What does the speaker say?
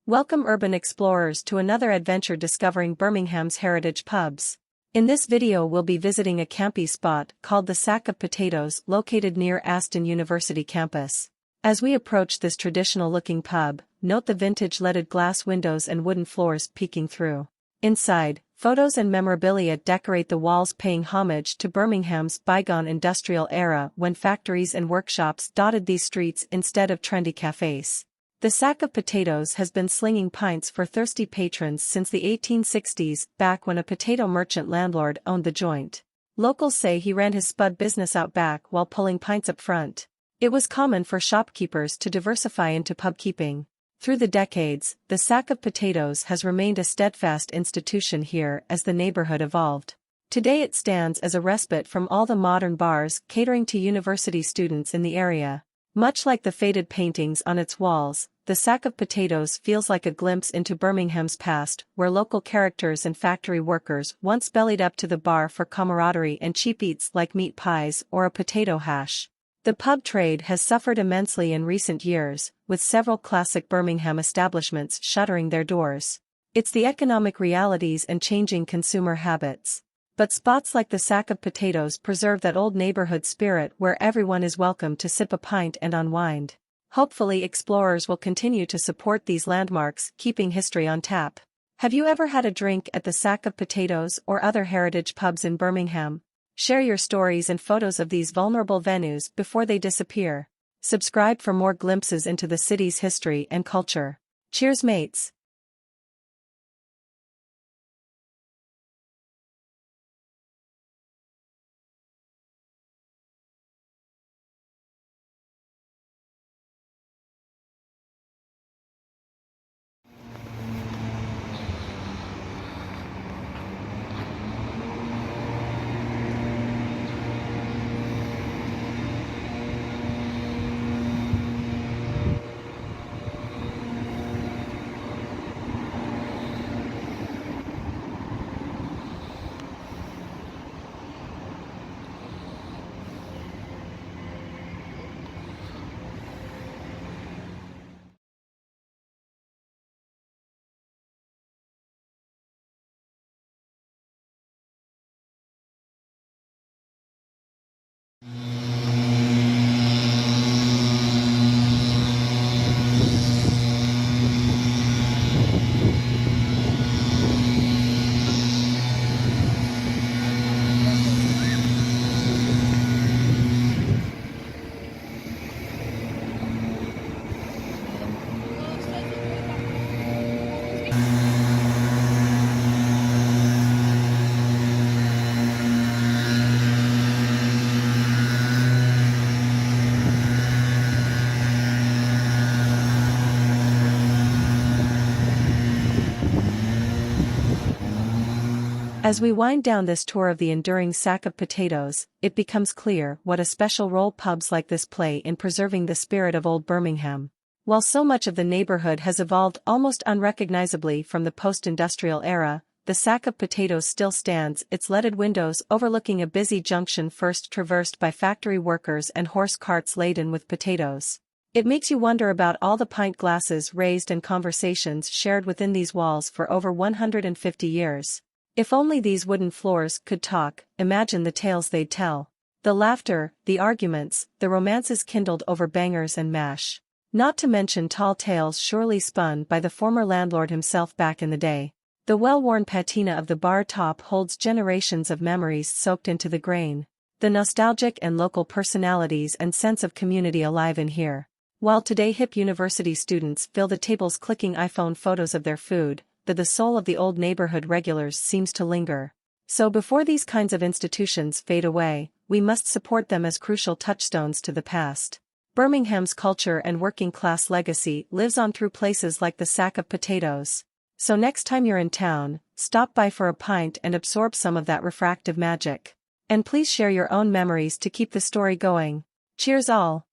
Welcome urban explorers to another adventure discovering Birmingham's heritage pubs. In this video we'll be visiting a campy spot called the Sack of Potatoes located near Aston University campus. As we approach this traditional-looking pub, note the vintage leaded glass windows and wooden floors peeking through. Inside, photos and memorabilia decorate the walls paying homage to Birmingham's bygone industrial era when factories and workshops dotted these streets instead of trendy cafes. The Sack of Potatoes has been slinging pints for thirsty patrons since the 1860s, back when a potato merchant landlord owned the joint. Locals say he ran his spud business out back while pulling pints up front. It was common for shopkeepers to diversify into pub keeping. Through the decades, the Sack of Potatoes has remained a steadfast institution here as the neighborhood evolved. Today it stands as a respite from all the modern bars catering to university students in the area. Much like the faded paintings on its walls, the Sack of Potatoes feels like a glimpse into Birmingham's past, where local characters and factory workers once bellied up to the bar for camaraderie and cheap eats like meat pies or a potato hash. The pub trade has suffered immensely in recent years, with several classic Birmingham establishments shuttering their doors. It's the economic realities and changing consumer habits. But spots like the Sack of Potatoes preserve that old neighborhood spirit where everyone is welcome to sip a pint and unwind. Hopefully explorers will continue to support these landmarks, keeping history on tap. Have you ever had a drink at the Sack of Potatoes or other heritage pubs in Birmingham? Share your stories and photos of these vulnerable venues before they disappear. Subscribe for more glimpses into the city's history and culture. Cheers, mates! As we wind down this tour of the enduring Sack of Potatoes, it becomes clear what a special role pubs like this play in preserving the spirit of old Birmingham. While so much of the neighborhood has evolved almost unrecognizably from the post-industrial era, the Sack of Potatoes still stands, its leaded windows overlooking a busy junction first traversed by factory workers and horse carts laden with potatoes. It makes you wonder about all the pint glasses raised and conversations shared within these walls for over 150 years. If only these wooden floors could talk, imagine the tales they'd tell. The laughter, the arguments, the romances kindled over bangers and mash. Not to mention tall tales surely spun by the former landlord himself back in the day. The well-worn patina of the bar top holds generations of memories soaked into the grain. The nostalgic and local personalities and sense of community alive in here. While today hip university students fill the tables clicking iPhone photos of their food, the soul of the old neighborhood regulars seems to linger. So before these kinds of institutions fade away, we must support them as crucial touchstones to the past. Birmingham's culture and working-class legacy lives on through places like the Sack of Potatoes. So next time you're in town, stop by for a pint and absorb some of that refractive magic. And please share your own memories to keep the story going. Cheers all!